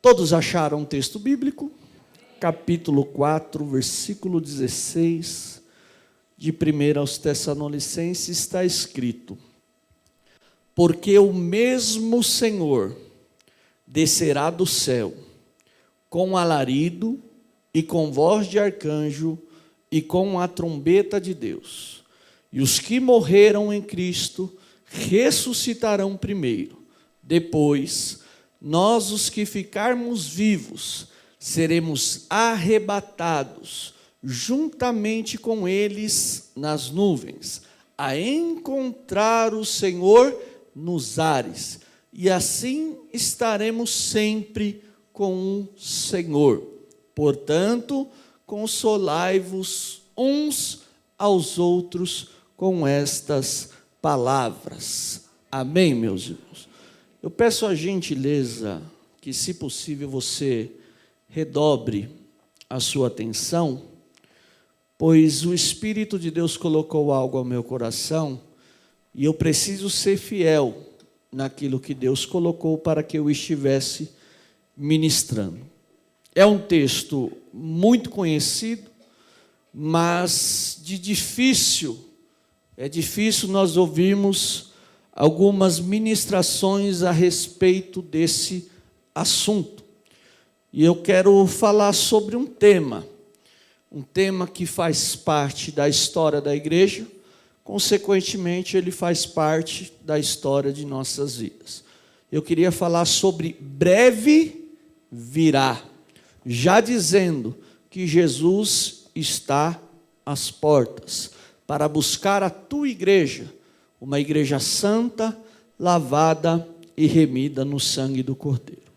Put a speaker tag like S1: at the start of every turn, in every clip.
S1: Todos acharam um texto bíblico? Capítulo 4, versículo 16, de 1 aos Tessalonicenses, está escrito: porque o mesmo Senhor descerá do céu, com alarido, e com voz de arcanjo, e com a trombeta de Deus. E os que morreram em Cristo ressuscitarão primeiro. Depois, nós, os que ficarmos vivos, seremos arrebatados juntamente com eles nas nuvens, a encontrar o Senhor nos ares, e assim estaremos sempre com o Senhor. Portanto, consolai-vos uns aos outros com estas palavras. Amém, meus irmãos? Eu peço a gentileza que, se possível, você redobre a sua atenção, pois o Espírito de Deus colocou algo ao meu coração e eu preciso ser fiel naquilo que Deus colocou para que eu estivesse ministrando. É um texto muito conhecido, mas é difícil nós ouvirmos algumas ministrações a respeito desse assunto. E eu quero falar sobre um tema que faz parte da história da igreja, consequentemente ele faz parte da história de nossas vidas. Eu queria falar sobre breve virá, já dizendo que Jesus está às portas para buscar a tua igreja, uma igreja santa, lavada e remida no sangue do Cordeiro.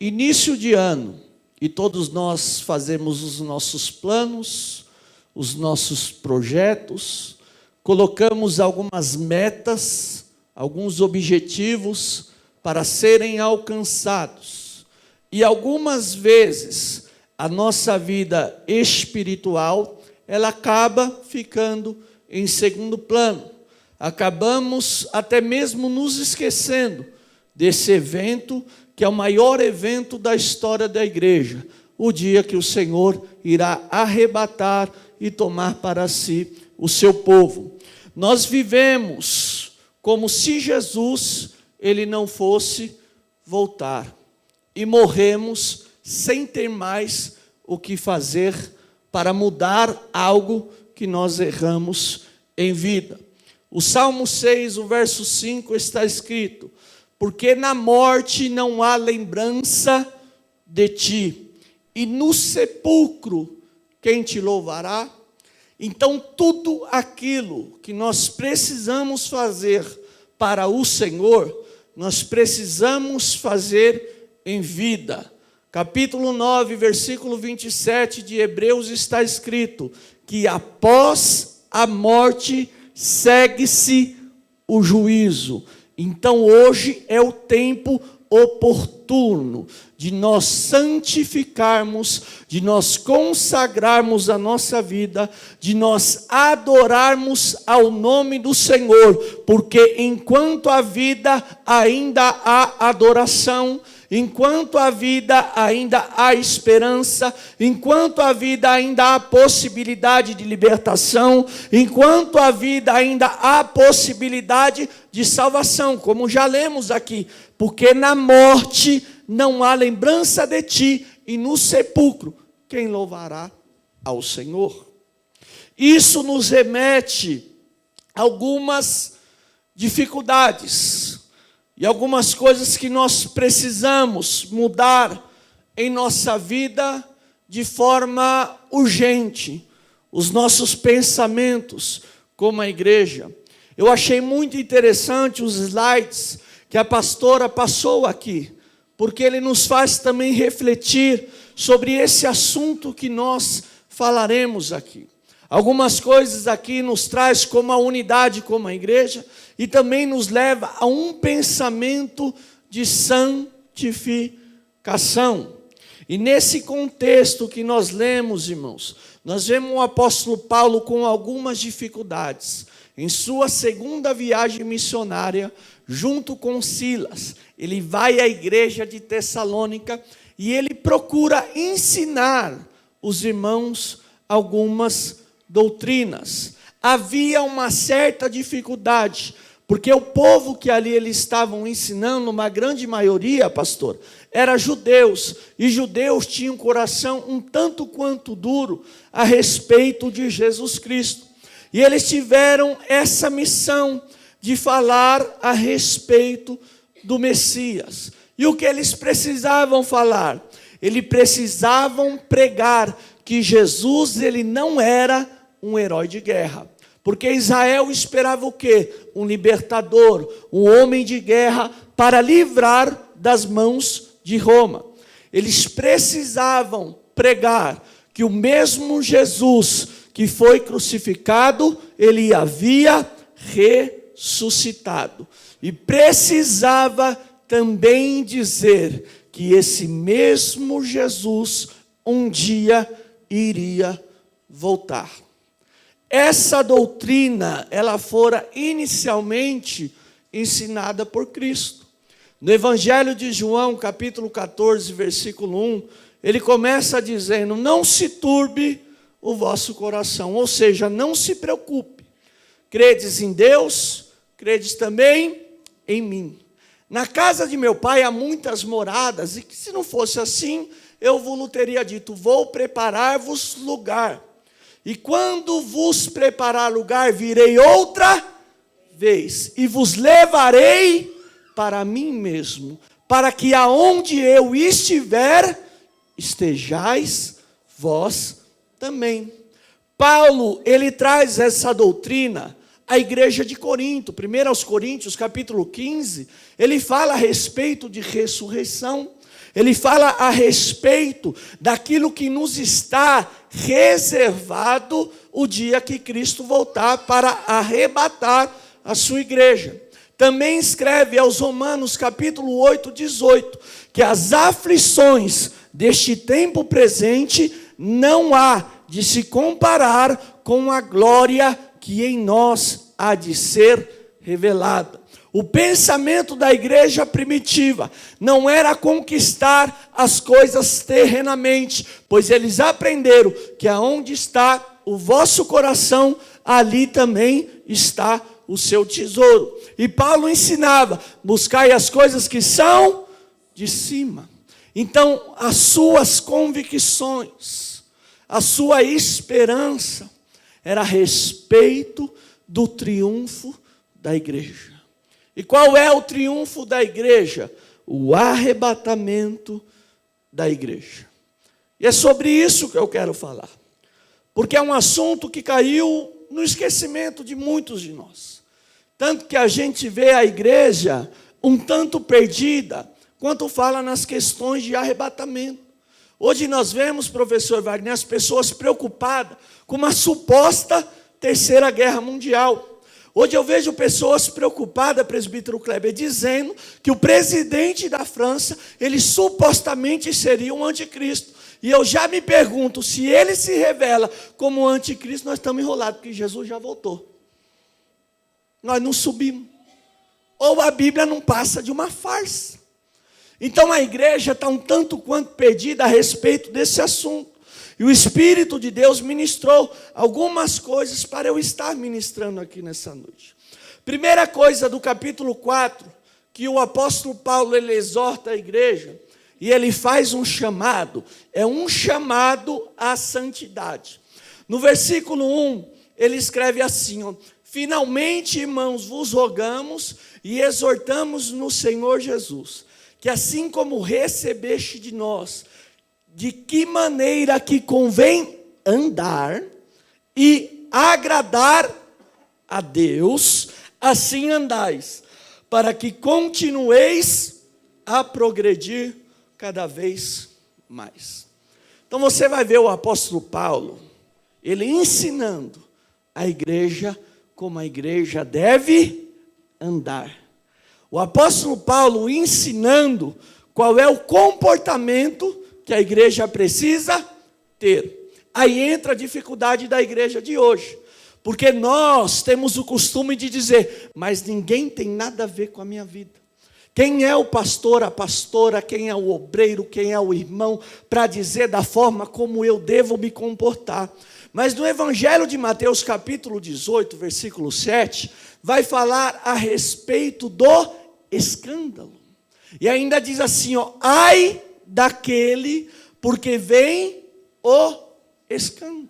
S1: Início de ano, e todos nós fazemos os nossos planos, os nossos projetos, colocamos algumas metas, alguns objetivos para serem alcançados. E algumas vezes a nossa vida espiritual, ela acaba ficando em segundo plano. Acabamos até mesmo nos esquecendo desse evento, que é o maior evento da história da igreja, o dia que o Senhor irá arrebatar e tomar para si o seu povo. Nós vivemos como se Jesus, ele não fosse voltar, e morremos sem ter mais o que fazer para mudar algo que nós erramos em vida. O Salmo 6, o verso 5 está escrito: porque na morte não há lembrança de ti, e no sepulcro quem te louvará? Então tudo aquilo que nós precisamos fazer para o Senhor, nós precisamos fazer em vida. Capítulo 9, versículo 27 de Hebreus está escrito que após a morte segue-se o juízo. Então hoje é o tempo oportuno de nós santificarmos, de nós consagrarmos a nossa vida, de nós adorarmos ao nome do Senhor, porque enquanto a vida ainda há adoração, enquanto a vida ainda há esperança, enquanto a vida ainda há possibilidade de libertação, enquanto a vida ainda há possibilidade de salvação, como já lemos aqui, porque na morte não há lembrança de ti, e no sepulcro quem louvará ao Senhor? Isso nos remete a algumas dificuldades e algumas coisas que nós precisamos mudar em nossa vida de forma urgente, os nossos pensamentos como a igreja. Eu achei muito interessante os slides que a pastora passou aqui, porque ele nos faz também refletir sobre esse assunto que nós falaremos aqui. Algumas coisas aqui nos traz como a unidade como a igreja, e também nos leva a um pensamento de santificação. E nesse contexto que nós lemos, irmãos, nós vemos o apóstolo Paulo com algumas dificuldades. Em sua segunda viagem missionária, junto com Silas, ele vai à igreja de Tessalônica e ele procura ensinar os irmãos algumas doutrinas. Havia uma certa dificuldade, porque o povo que ali eles estavam ensinando, uma grande maioria, pastor, era judeus, e judeus tinham um coração um tanto quanto duro a respeito de Jesus Cristo. E eles tiveram essa missão de falar a respeito do Messias. E o que eles precisavam falar? Eles precisavam pregar que Jesus ele não era um herói de guerra. Porque Israel esperava o quê? Um libertador, um homem de guerra para livrar das mãos de Roma. Eles precisavam pregar que o mesmo Jesus que foi crucificado, ele havia ressuscitado. E precisava também dizer que esse mesmo Jesus um dia iria voltar. Essa doutrina, ela fora inicialmente ensinada por Cristo. No Evangelho de João, capítulo 14, versículo 1, ele começa dizendo: não se turbe o vosso coração, ou seja, não se preocupe. Credes em Deus, credes também em mim. Na casa de meu pai há muitas moradas, e que se não fosse assim, eu vos teria dito: vou preparar-vos lugar. E quando vos preparar lugar, virei outra vez, e vos levarei para mim mesmo, para que aonde eu estiver, estejais vós também. Paulo, ele traz essa doutrina à igreja de Corinto. 1 aos Coríntios, capítulo 15, ele fala a respeito de ressurreição. Ele fala a respeito daquilo que nos está reservado o dia que Cristo voltar para arrebatar a sua igreja. Também escreve aos Romanos, capítulo 8, 18, que as aflições deste tempo presente não há de se comparar com a glória que em nós há de ser revelada. O pensamento da igreja primitiva não era conquistar as coisas terrenamente, pois eles aprenderam que aonde está o vosso coração, ali também está o seu tesouro. E Paulo ensinava: buscai as coisas que são de cima. Então, as suas convicções, a sua esperança era a respeito do triunfo da igreja. E qual é o triunfo da igreja? O arrebatamento da igreja. E é sobre isso que eu quero falar. Porque é um assunto que caiu no esquecimento de muitos de nós. Tanto que a gente vê a igreja um tanto perdida, quanto fala nas questões de arrebatamento. Hoje nós vemos, professor Wagner, as pessoas preocupadas com uma suposta terceira guerra mundial. Hoje eu vejo pessoas preocupadas, presbítero Kleber, dizendo que o presidente da França, ele supostamente seria um anticristo. E eu já me pergunto, se ele se revela como anticristo, nós estamos enrolados, porque Jesus já voltou. Nós não subimos. Ou a Bíblia não passa de uma farsa. Então a igreja está um tanto quanto perdida a respeito desse assunto. E o Espírito de Deus ministrou algumas coisas para eu estar ministrando aqui nessa noite. Primeira coisa do capítulo 4, que o apóstolo Paulo ele exorta a igreja, e ele faz um chamado, é um chamado à santidade. No versículo 1, ele escreve assim: finalmente, irmãos, vos rogamos e exortamos no Senhor Jesus, que assim como recebeste de nós, de que maneira que convém andar e agradar a Deus, assim andais, para que continueis a progredir cada vez mais. Então você vai ver o apóstolo Paulo, ele ensinando a igreja como a igreja deve andar. O apóstolo Paulo ensinando qual é o comportamento que a igreja precisa ter. Aí entra a dificuldade da igreja de hoje. Porque nós temos o costume de dizer: mas ninguém tem nada a ver com a minha vida. Quem é o pastor, a pastora, quem é o obreiro, quem é o irmão, para dizer da forma como eu devo me comportar. Mas no Evangelho de Mateus, capítulo 18, versículo 7, vai falar a respeito do escândalo. E ainda diz assim, ó, ai daquele porque vem o escândalo.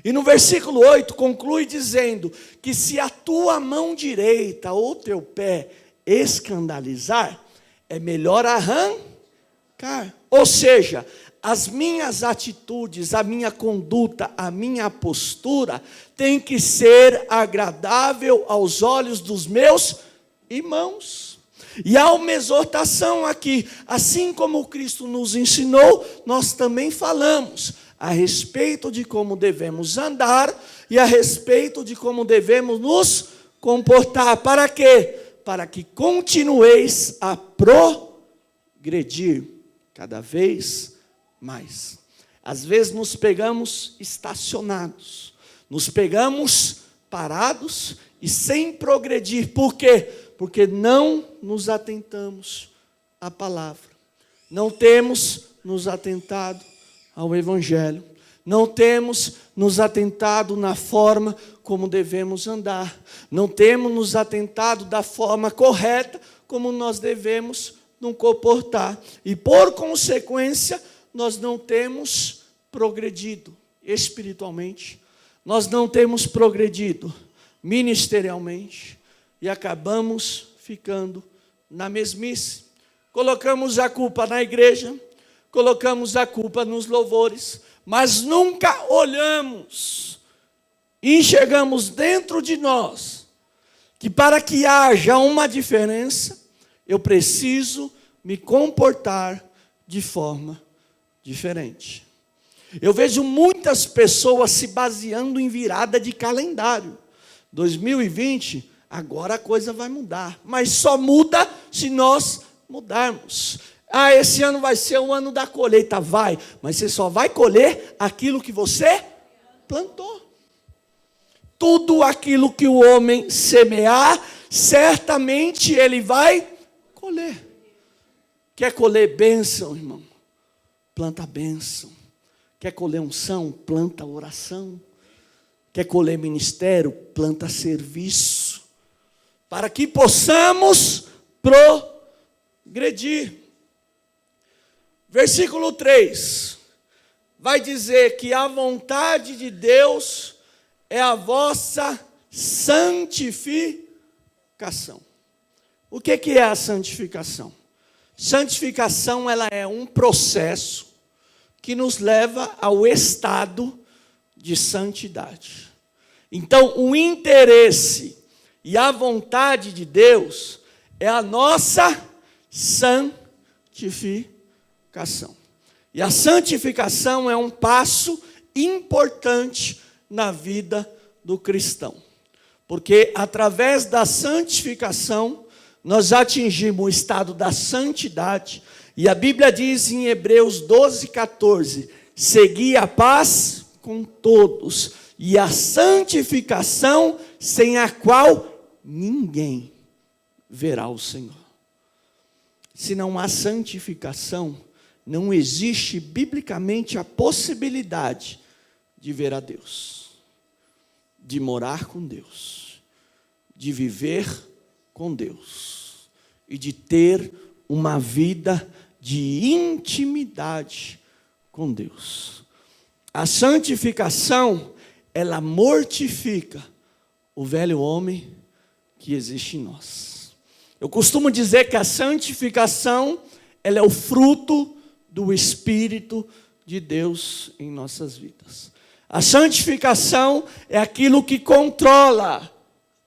S1: E no versículo 8 conclui dizendo que se a tua mão direita ou teu pé escandalizar, é melhor arrancar. Ou seja, as minhas atitudes, a minha conduta, a minha postura tem que ser agradável aos olhos dos meus irmãos. E há uma exortação aqui, assim como Cristo nos ensinou, nós também falamos a respeito de como devemos andar e a respeito de como devemos nos comportar. Para quê? Para que continueis a progredir cada vez mais. Às vezes nos pegamos estacionados, nos pegamos parados e sem progredir. Por quê? Porque não nos atentamos à palavra, não temos nos atentado ao Evangelho, não temos nos atentado na forma como devemos andar, não temos nos atentado da forma correta como nós devemos nos comportar, e por consequência, nós não temos progredido espiritualmente, nós não temos progredido ministerialmente, e acabamos ficando na mesmice. Colocamos a culpa na igreja, colocamos a culpa nos louvores, mas nunca olhamos e enxergamos dentro de nós que para que haja uma diferença, eu preciso me comportar de forma diferente. Eu vejo muitas pessoas se baseando em virada de calendário. 2020, agora a coisa vai mudar, mas só muda se nós mudarmos. Ah, esse ano vai ser o ano da colheita, vai, mas você só vai colher aquilo que você plantou. Tudo aquilo que o homem semear, certamente ele vai colher. Quer colher bênção, irmão? Planta bênção. Quer colher unção? Planta oração. Quer colher ministério? Planta serviço. Para que possamos progredir. Versículo 3 vai dizer que a vontade de Deus é a vossa santificação. O que é a santificação? Santificação, ela é um processo que nos leva ao estado de santidade. Então, o interesse e a vontade de Deus é a nossa santificação. E a santificação é um passo importante na vida do cristão. Porque através da santificação, nós atingimos o estado da santidade. E a Bíblia diz em Hebreus 12:14, segui a paz com todos, e a santificação sem a qual ninguém verá o Senhor. Se não há santificação, não existe biblicamente a possibilidade de ver a Deus, de morar com Deus, de viver com Deus e de ter uma vida de intimidade com Deus. A santificação, ela mortifica o velho homem que existe em nós. Eu costumo dizer que a santificação, ela é o fruto do Espírito de Deus em nossas vidas. A santificação é aquilo que controla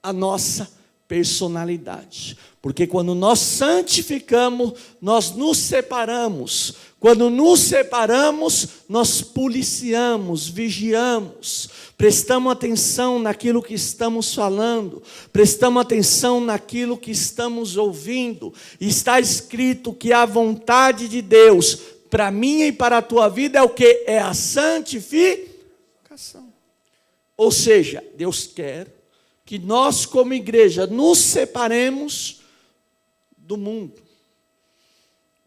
S1: a nossa personalidade. Porque quando nós santificamos, nós nos separamos. Quando nos separamos, nós policiamos, vigiamos, prestamos atenção naquilo que estamos falando, prestamos atenção naquilo que estamos ouvindo. E está escrito que a vontade de Deus para mim e para a tua vida é o que? É a santificação. Ou seja, Deus quer que nós como igreja nos separemos do mundo.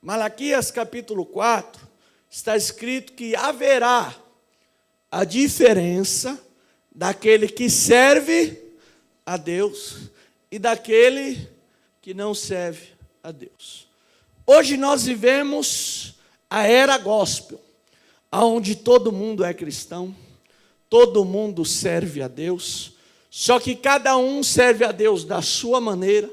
S1: Malaquias capítulo 4, está escrito que haverá a diferença daquele que serve a Deus e daquele que não serve a Deus. Hoje nós vivemos a era gospel, onde todo mundo é cristão, todo mundo serve a Deus, só que cada um serve a Deus da sua maneira,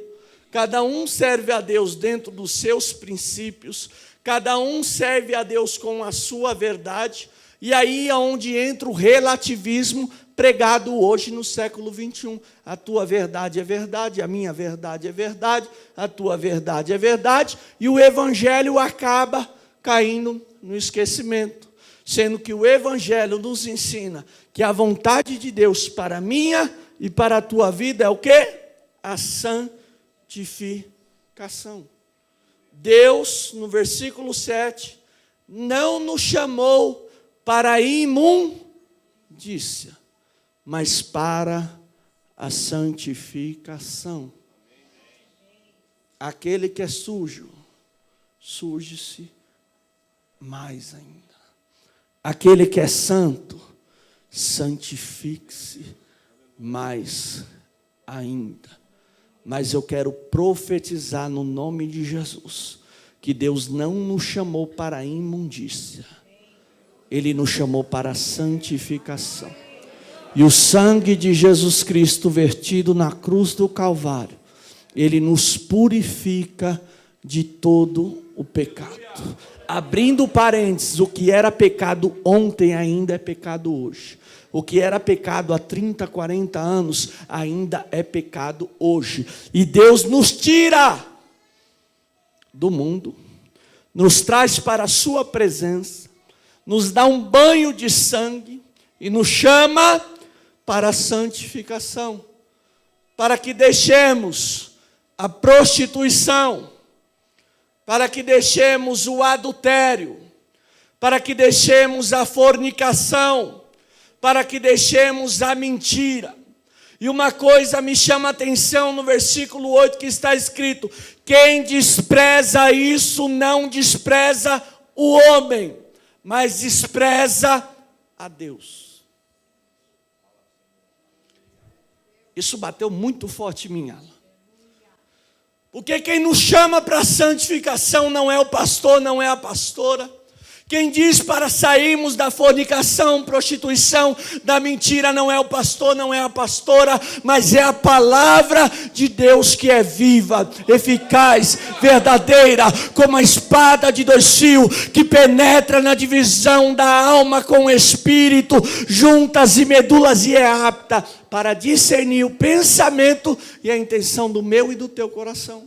S1: cada um serve a Deus dentro dos seus princípios, cada um serve a Deus com a sua verdade, e aí é onde entra o relativismo pregado hoje no século 21. A tua verdade é verdade, a minha verdade é verdade, a tua verdade é verdade, e o evangelho acaba caindo no esquecimento, sendo que o evangelho nos ensina que a vontade de Deus para a minha e para a tua vida é o quê? A santificação. Deus, no versículo 7, não nos chamou para a imundícia, mas para a santificação. Aquele que é sujo, suje-se mais ainda. Aquele que é santo, santifique-se mais ainda. Mas eu quero profetizar no nome de Jesus, que Deus não nos chamou para a imundícia, Ele nos chamou para a santificação. E o sangue de Jesus Cristo vertido na cruz do Calvário, Ele nos purifica de todo o pecado. Abrindo parênteses, o que era pecado ontem ainda é pecado hoje. O que era pecado há 30, 40 anos ainda é pecado hoje. E Deus nos tira do mundo, nos traz para a sua presença, nos dá um banho de sangue e nos chama para a santificação, para que deixemos a prostituição, para que deixemos o adultério, para que deixemos a fornicação, para que deixemos a mentira. E uma coisa me chama a atenção no versículo 8 que está escrito: quem despreza isso não despreza o homem, mas despreza a Deus. Isso bateu muito forte em minha alma. Porque quem nos chama para a santificação não é o pastor, não é a pastora. Quem diz para sairmos da fornicação, prostituição, da mentira, não é o pastor, não é a pastora, mas é a palavra de Deus que é viva, eficaz, verdadeira, como a espada de dois fios, que penetra na divisão da alma com o espírito, juntas e medulas, e é apta para discernir o pensamento e a intenção do meu e do teu coração.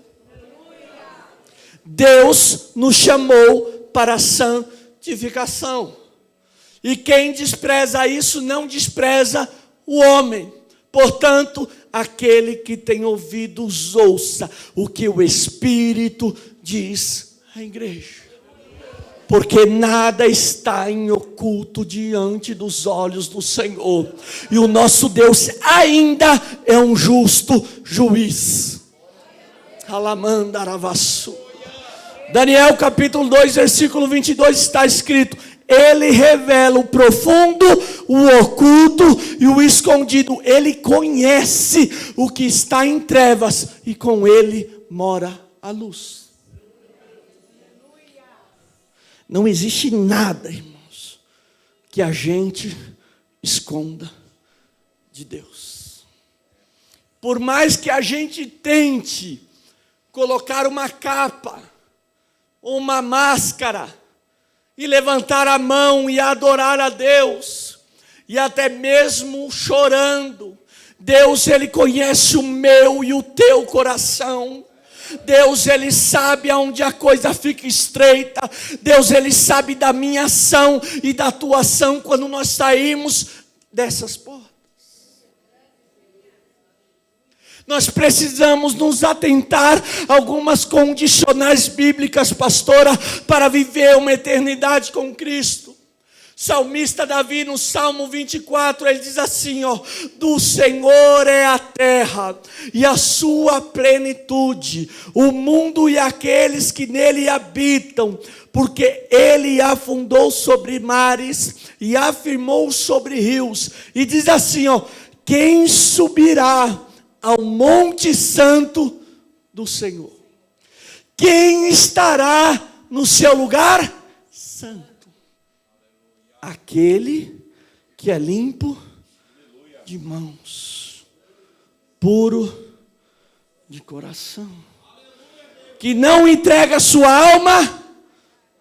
S1: Deus nos chamou para a santificação. E quem despreza isso não despreza o homem. Portanto, aquele que tem ouvidos ouça o que o Espírito diz à igreja. Porque nada está em oculto diante dos olhos do Senhor. E o nosso Deus ainda é um justo juiz. Alamandaravassu. Daniel capítulo 2, versículo 22 está escrito: Ele revela o profundo, o oculto e o escondido. Ele conhece o que está em trevas e com Ele mora a luz. Não existe nada, irmãos, que a gente esconda de Deus. Por mais que a gente tente colocar uma capa, uma máscara, e levantar a mão e adorar a Deus, e até mesmo chorando, Deus, Ele conhece o meu e o teu coração. Deus, Ele sabe aonde a coisa fica estreita. Deus, Ele sabe da minha ação e da tua ação quando nós saímos dessas portas. Nós precisamos nos atentar a algumas condicionais bíblicas, pastora, para viver uma eternidade com Cristo. Salmista Davi, no Salmo 24, ele diz assim, ó: do Senhor é a terra e a sua plenitude, o mundo e aqueles que nele habitam, porque ele afundou sobre mares e afirmou sobre rios. E diz assim, ó: quem subirá ao monte santo do Senhor? Quem estará no seu lugar santo? Aquele que é limpo de mãos, puro de coração, que não entrega sua alma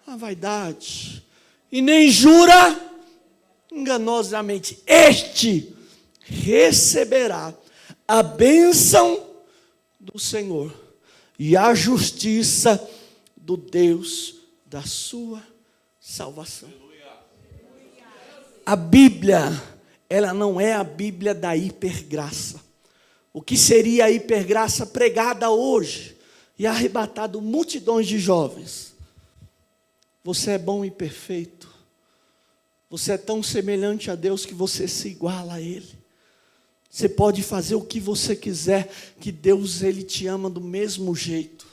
S1: à vaidade, e nem jura enganosamente. Este receberá a bênção do Senhor e a justiça do Deus da sua salvação. A Bíblia, ela não é a Bíblia da hipergraça. O que seria a hipergraça pregada hoje e arrebatado multidões de jovens? Você é bom e perfeito. Você é tão semelhante a Deus que você se iguala a Ele. Você pode fazer o que você quiser, que Deus, Ele te ama do mesmo jeito.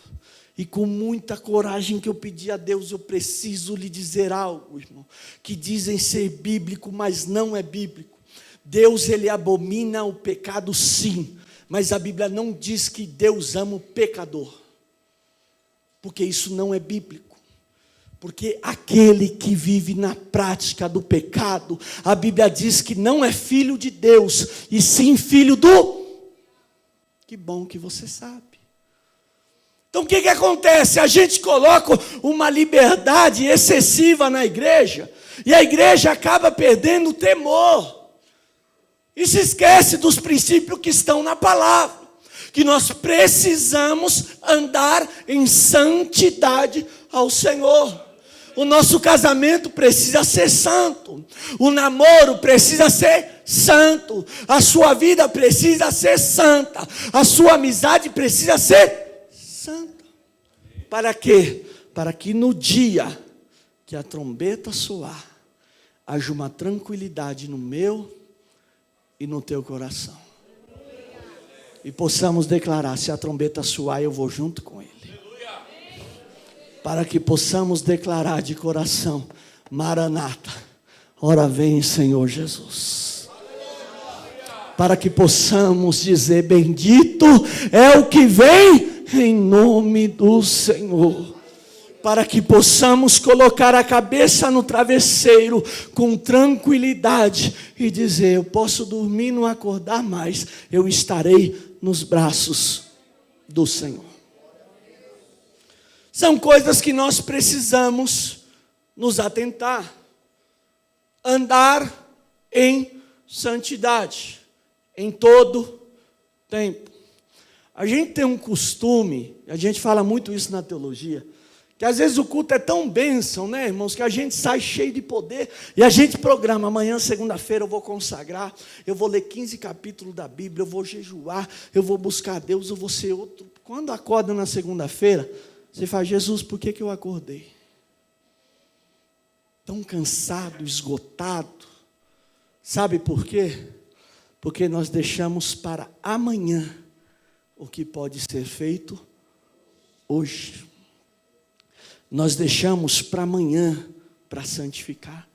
S1: E com muita coragem que eu pedi a Deus, eu preciso lhe dizer algo, irmão, que dizem ser bíblico, mas não é bíblico. Deus, Ele abomina o pecado, sim, mas a Bíblia não diz que Deus ama o pecador, porque isso não é bíblico. Porque aquele que vive na prática do pecado, a Bíblia diz que não é filho de Deus, e sim filho do... Que bom que você sabe. Então o que acontece? A gente coloca uma liberdade excessiva na igreja, e a igreja acaba perdendo o temor, e se esquece dos princípios que estão na palavra, que nós precisamos andar em santidade ao Senhor. O nosso casamento precisa ser santo, o namoro precisa ser santo, a sua vida precisa ser santa, a sua amizade precisa ser santa. Para quê? Para que no dia que a trombeta soar, haja uma tranquilidade no meu e no teu coração. E possamos declarar: se a trombeta soar, eu vou junto com Ele. Para que possamos declarar de coração: Maranata, ora vem, Senhor Jesus. Para que possamos dizer: bendito é o que vem em nome do Senhor. Para que possamos colocar a cabeça no travesseiro com tranquilidade e dizer: eu posso dormir e não acordar mais, eu estarei nos braços do Senhor. São coisas que nós precisamos nos atentar. Andar em santidade em todo tempo. A gente tem um costume, a gente fala muito isso na teologia, que às vezes o culto é tão bênção, né, irmãos, que a gente sai cheio de poder, e a gente programa: amanhã, segunda-feira, eu vou consagrar, eu vou ler 15 capítulos da Bíblia, eu vou jejuar, eu vou buscar a Deus, eu vou ser outro. Quando acorda na segunda-feira, você fala: Jesus, por que eu acordei? Tão cansado, esgotado. Sabe por quê? Porque nós deixamos para amanhã o que pode ser feito hoje. Nós deixamos para amanhã para santificar.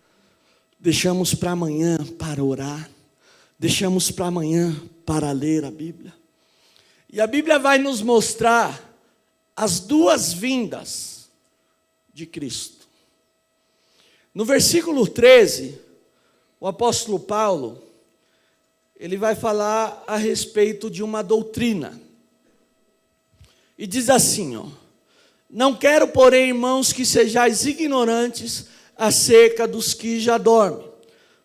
S1: Deixamos para amanhã para orar. Deixamos para amanhã para ler a Bíblia. E a Bíblia vai nos mostrar as duas vindas de Cristo. No versículo 13, o apóstolo Paulo, ele vai falar a respeito de uma doutrina. E diz assim, ó: não quero, porém, irmãos, que sejais ignorantes acerca dos que já dormem,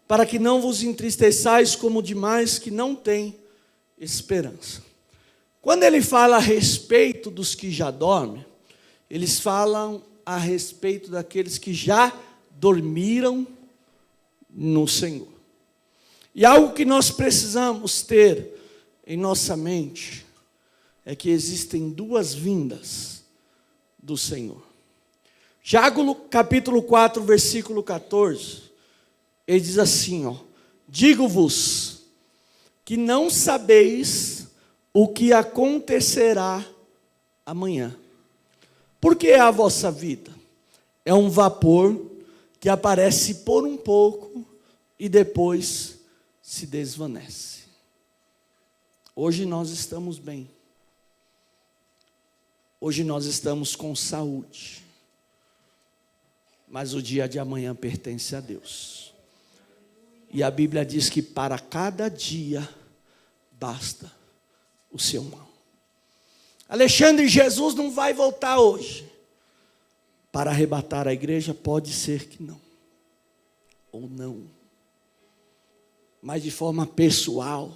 S1: para que não vos entristeçais como demais que não têm esperança. Quando ele fala a respeito dos que já dormem, eles falam a respeito daqueles que já dormiram no Senhor. E algo que nós precisamos ter em nossa mente é que existem duas vindas do Senhor. Tiago capítulo 4, versículo 14, Ele diz assim, ó: digo-vos que não sabeis o que acontecerá amanhã. Porque a vossa vida é um vapor que aparece por um pouco e depois se desvanece. Hoje nós estamos bem. Hoje nós estamos com saúde. Mas o dia de amanhã pertence a Deus. E a Bíblia diz que para cada dia basta o seu mal. Alexandre, Jesus não vai voltar hoje para arrebatar a igreja? Pode ser que não. Ou não. Mas de forma pessoal,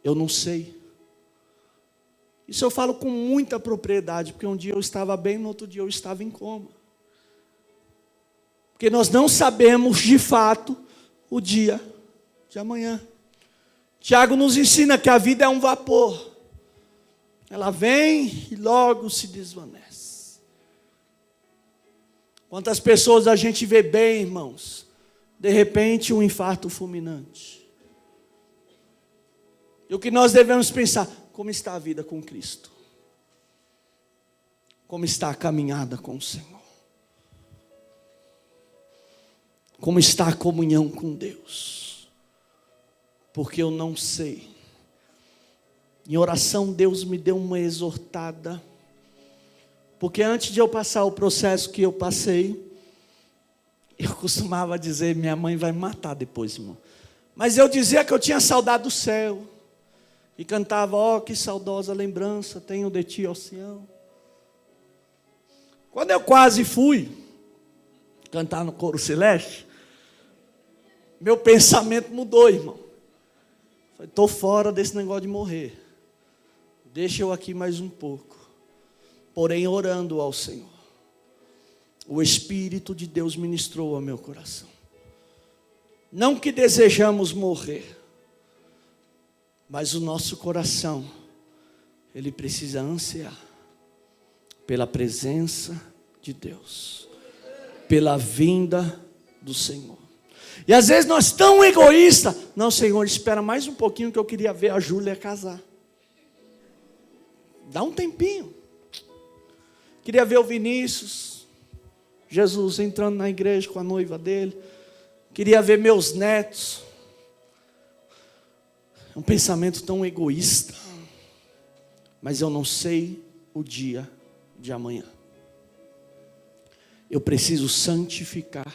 S1: eu não sei. Isso eu falo com muita propriedade, porque um dia eu estava bem, no outro dia eu estava em coma. Porque nós não sabemos de fato o dia de amanhã. Tiago nos ensina que a vida é um vapor. Ela vem e logo se desvanece. Quantas pessoas a gente vê bem, irmãos? De repente um infarto fulminante. E o que nós devemos pensar? Como está a vida com Cristo? Como está a caminhada com o Senhor? Como está a comunhão com Deus? Porque eu não sei. Em oração, Deus me deu uma exortada. Porque antes de eu passar o processo que eu passei, eu costumava dizer: minha mãe vai me matar depois, irmão. Mas eu dizia que eu tinha saudade do céu. E cantava: ó, que saudosa lembrança tenho de ti, ó Sião. Quando eu quase fui cantar no coro celeste, meu pensamento mudou, irmão. Falei: estou fora desse negócio de morrer. Deixa eu aqui mais um pouco. Porém, orando ao Senhor, o Espírito de Deus ministrou ao meu coração. Não que desejamos morrer, mas o nosso coração, ele precisa ansiar pela presença de Deus, pela vinda do Senhor. E às vezes nós tão egoístas: não, Senhor, espera mais um pouquinho que eu queria ver a Júlia casar. Dá um tempinho. Queria ver o Vinícius, Jesus entrando na igreja com a noiva dele. Queria ver meus netos. É um pensamento tão egoísta. Mas eu não sei o dia de amanhã. Eu preciso santificar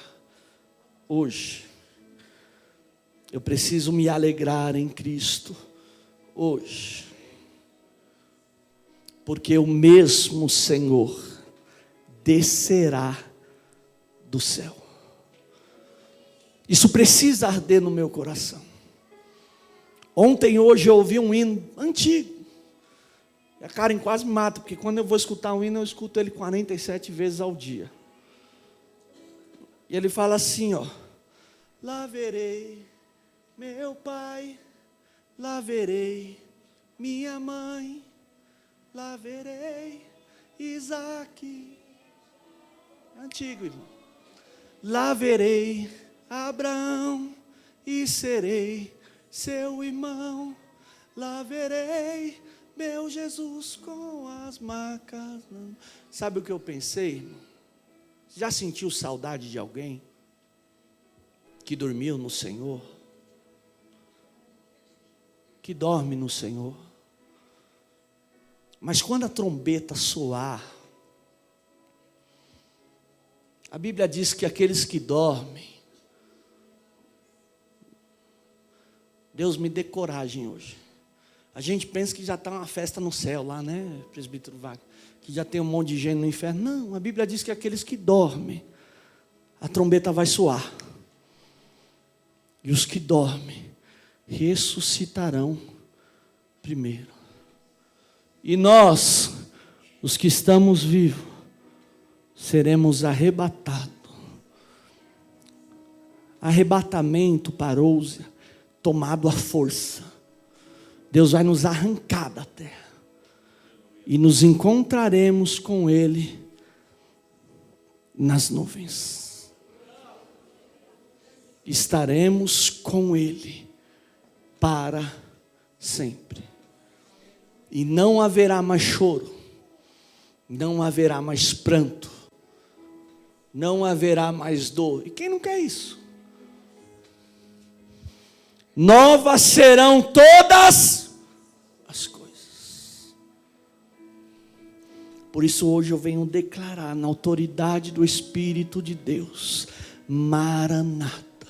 S1: hoje. Eu preciso me alegrar em Cristo hoje. Porque o mesmo Senhor descerá do céu. Isso precisa arder no meu coração. Ontem e hoje eu ouvi um hino antigo. E a Karen quase me mata, porque quando eu vou escutar um hino, eu escuto ele 47 vezes ao dia. E ele fala assim, ó: lá verei meu pai, lá verei minha mãe, lá verei Isaac. Antigo, irmão. Lá verei Abraão e serei seu irmão. Lá verei meu Jesus com as macas. Sabe o que eu pensei, irmão? Já sentiu saudade de alguém que dormiu no Senhor? Que dorme no Senhor? Mas quando a trombeta soar, a Bíblia diz que aqueles que dormem, Deus me dê coragem hoje. A gente pensa que já está uma festa no céu lá, né, presbítero Wagner? Que já tem um monte de gente no inferno. Não, a Bíblia diz que aqueles que dormem, a trombeta vai soar. E os que dormem ressuscitarão primeiro. E nós, os que estamos vivos, seremos arrebatados. Arrebatamento, parousia, tomado à força. Deus vai nos arrancar da terra. E nos encontraremos com Ele nas nuvens. estaremos com Ele para sempre. E não haverá mais choro, não haverá mais pranto, não haverá mais dor. E quem não quer isso? Novas serão todas as coisas. Por isso hoje eu venho declarar na autoridade do Espírito de Deus: Maranata,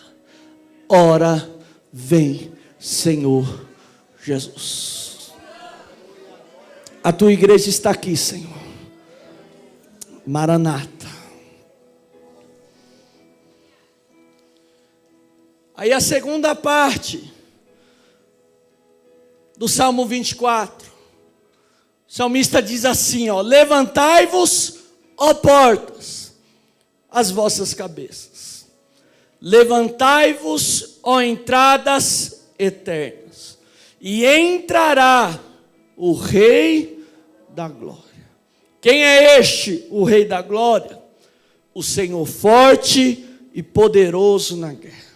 S1: ora vem, Senhor Jesus. A tua igreja está aqui, Senhor. Maranata. Aí a segunda parte do Salmo 24. O salmista diz assim, ó: levantai-vos, ó portas, as vossas cabeças. Levantai-vos, ó entradas eternas, e entrará o Rei da Glória. Quem é este, o Rei da Glória? O Senhor forte e poderoso na guerra.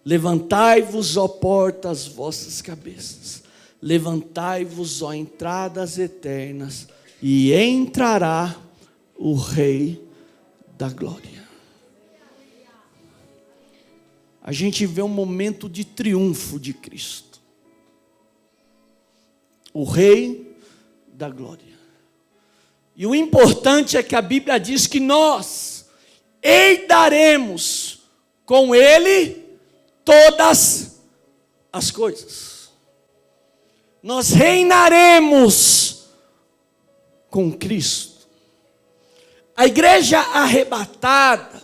S1: Levantai-vos, ó portas, as vossas cabeças. Levantai-vos, ó entradas eternas, e entrará o Rei da Glória. A gente vê um momento de triunfo de Cristo. O Rei da Glória. E o importante é que a Bíblia diz que nós herdaremos com Ele todas as coisas. Nós reinaremos com Cristo. A igreja arrebatada,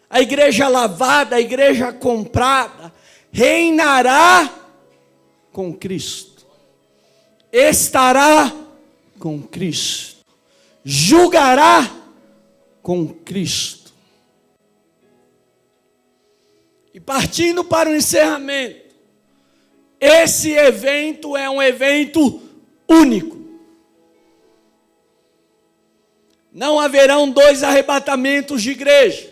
S1: a igreja lavada, a igreja comprada, reinará com Cristo. Estará com Cristo, julgará com Cristo. E partindo para o encerramento, esse evento é um evento único. Não haverão 2 arrebatamentos de igreja.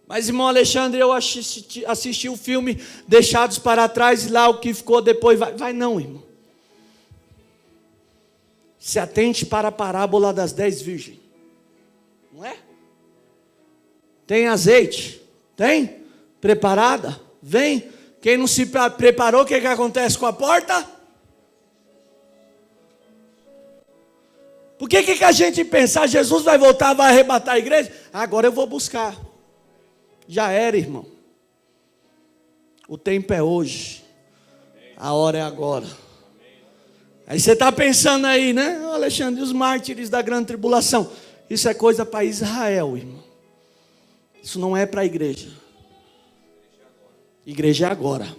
S1: Mas, irmão Alexandre, eu assisti o filme Deixados para Trás, e lá o que ficou depois, vai não, irmão. Se atente para a parábola das 10 virgens. Não é? Tem azeite? Tem? Preparada? Vem. Quem não se preparou, o que acontece com a porta? Por que a gente pensa, Jesus vai voltar, vai arrebatar a igreja? Agora eu vou buscar. Já era, irmão. O tempo é hoje. A hora é agora. Aí você está pensando aí, né, Alexandre, os mártires da grande tribulação. Isso é coisa para Israel, irmão. Isso não é para a igreja. Igreja é agora.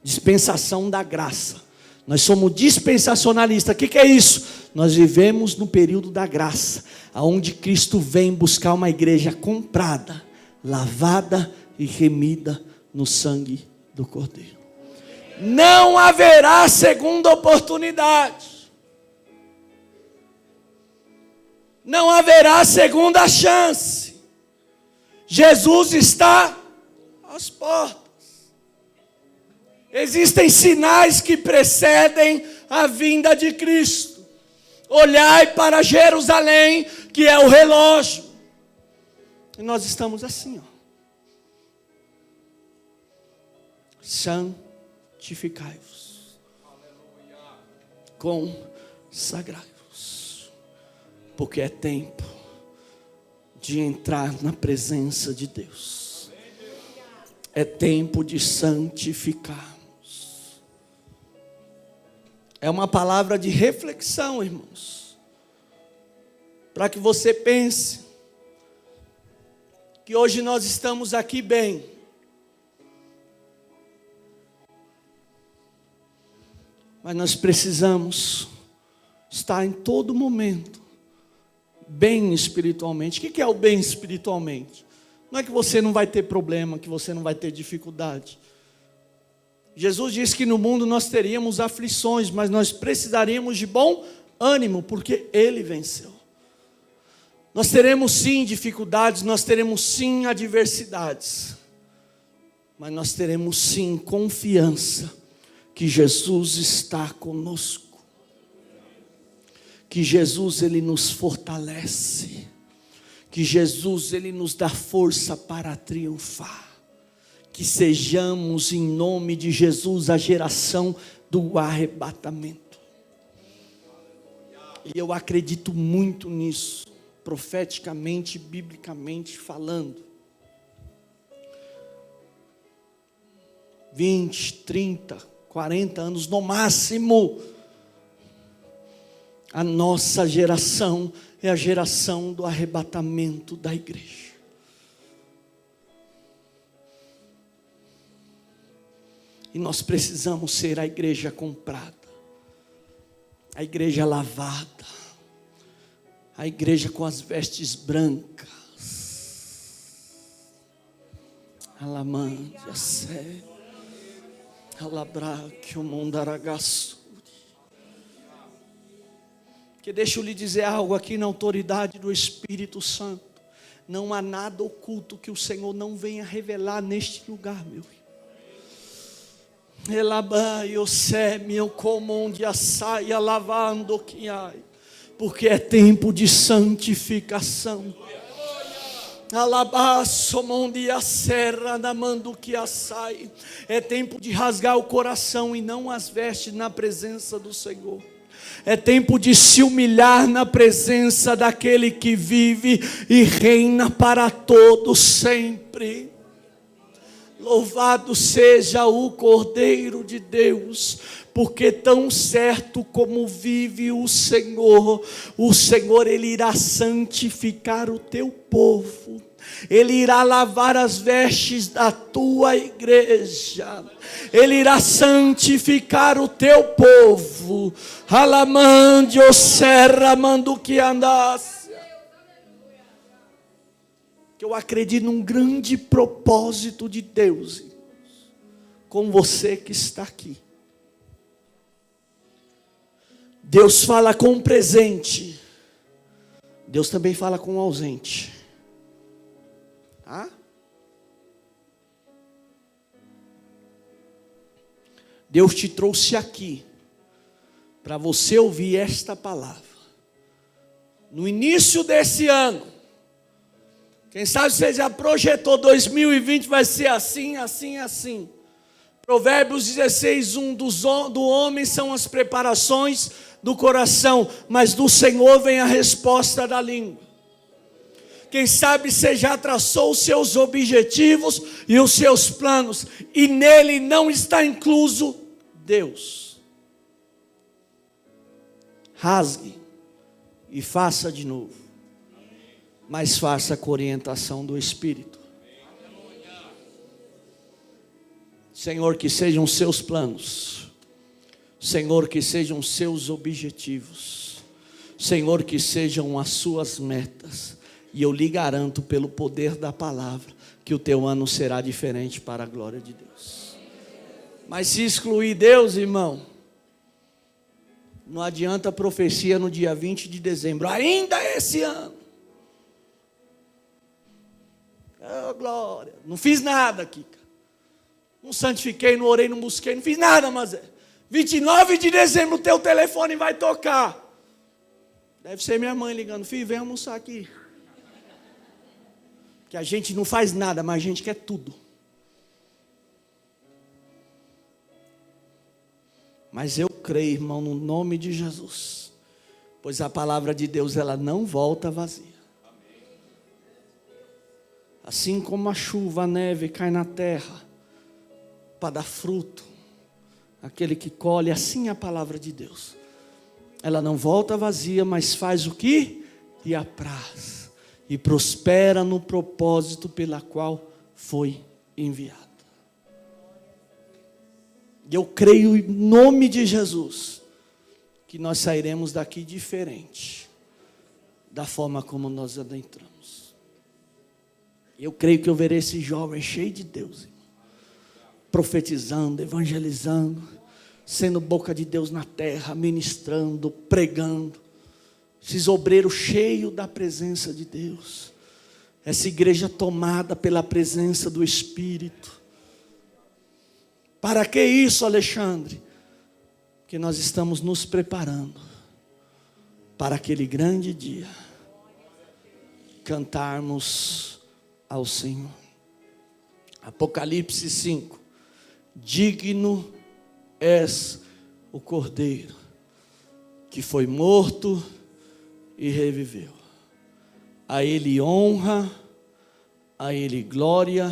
S1: Dispensação da graça. Nós somos dispensacionalistas. O que é isso? Nós vivemos no período da graça, onde Cristo vem buscar uma igreja comprada, lavada e remida no sangue do Cordeiro. Não haverá segunda oportunidade. Não haverá segunda chance. Jesus está às portas. Existem sinais que precedem a vinda de Cristo. Olhai para Jerusalém, que é o relógio. E nós estamos assim, ó. Santificai-vos. Consagrai-vos. Porque é tempo de entrar na presença de Deus. É tempo de santificarmos. É uma palavra de reflexão, irmãos. Para que você pense que hoje nós estamos aqui bem. Mas nós precisamos estar em todo momento bem espiritualmente. O que é o bem espiritualmente? Não é que você não vai ter problema, que você não vai ter dificuldade. Jesus disse que no mundo nós teríamos aflições, mas nós precisaríamos de bom ânimo, porque Ele venceu. Nós teremos sim dificuldades, nós teremos sim adversidades, mas nós teremos sim confiança que Jesus está conosco, que Jesus ele nos fortalece, que Jesus ele nos dá força para triunfar, que sejamos em nome de Jesus a geração do arrebatamento. E eu acredito muito nisso, profeticamente, biblicamente falando. 20, 30, 40 anos no máximo, a nossa geração é a geração do arrebatamento da igreja. E nós precisamos ser a igreja comprada, a igreja lavada, a igreja com as vestes brancas. Alamândia, sério. Alabraque, o mundaragaçu. Que deixa eu lhe dizer algo aqui na autoridade do Espírito Santo. Não há nada oculto que o Senhor não venha revelar neste lugar, meu filho. Porque é tempo de santificação. É tempo de rasgar o coração e não as vestes na presença do Senhor. É tempo de se humilhar na presença daquele que vive e reina para todos sempre. Louvado seja o Cordeiro de Deus, porque tão certo como vive o Senhor ele irá santificar o teu povo. Ele irá lavar as vestes da tua igreja. Ele irá santificar o teu povo. Alamandio serra mando que andasse. Que eu acredito num grande propósito de Deus, irmãos, com você que está aqui. Deus fala com o presente, Deus também fala com o ausente. Tá? Deus te trouxe aqui para você ouvir esta palavra. No início desse ano, quem sabe você já projetou 2020 vai ser assim, assim, assim. Provérbios 16:1 do homem são as preparações do coração, mas do Senhor vem a resposta da língua. Quem sabe você já traçou os seus objetivos e os seus planos, e nele não está incluso Deus. Rasgue e faça de novo. Mas faça com orientação do Espírito. Senhor, que sejam os seus planos. Senhor, que sejam os seus objetivos. Senhor, que sejam as suas metas. E eu lhe garanto pelo poder da palavra que o teu ano será diferente para a glória de Deus. Mas se excluir Deus, irmão, não adianta a profecia no dia 20 de dezembro, ainda esse ano. Oh, glória, não fiz nada aqui, cara. Não santifiquei, não orei, não busquei, não fiz nada, mas 29 de dezembro o teu telefone vai tocar. Deve ser minha mãe ligando, filho, vem almoçar aqui. Que a gente não faz nada, mas a gente quer tudo. Mas eu creio, irmão, no nome de Jesus, pois a palavra de Deus ela não volta vazia. Assim como a chuva, a neve cai na terra para dar fruto, aquele que colhe, assim a palavra de Deus. Ela não volta vazia, mas faz o que lhe apraz e prospera no propósito pela qual foi enviada. E eu creio em nome de Jesus que nós sairemos daqui diferente da forma como nós adentramos. Eu creio que eu verei esse jovem cheio de Deus, irmão, profetizando, evangelizando, sendo boca de Deus na terra, ministrando, pregando. Esses obreiros cheios da presença de Deus. Essa igreja tomada pela presença do Espírito. Para que isso, Alexandre? Que nós estamos nos preparando para aquele grande dia cantarmos ao Senhor. Apocalipse 5. Digno és o Cordeiro que foi morto e reviveu. A Ele honra, a Ele glória,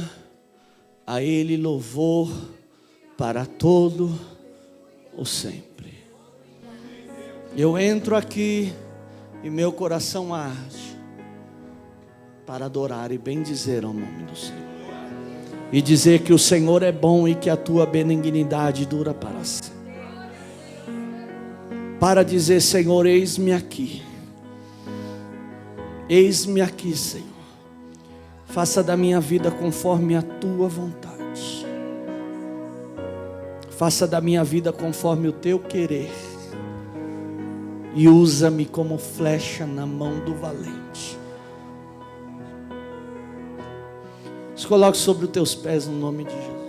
S1: a Ele louvor para todo o sempre. Eu entro aqui e meu coração arde para adorar e bendizer ao nome do Senhor. E dizer que o Senhor é bom e que a tua benignidade dura para sempre. Para dizer, Senhor, eis-me aqui. Eis-me aqui, Senhor. Faça da minha vida conforme a tua vontade. Faça da minha vida conforme o teu querer. E usa-me como flecha na mão do valente. Se coloque sobre os teus pés no nome de Jesus.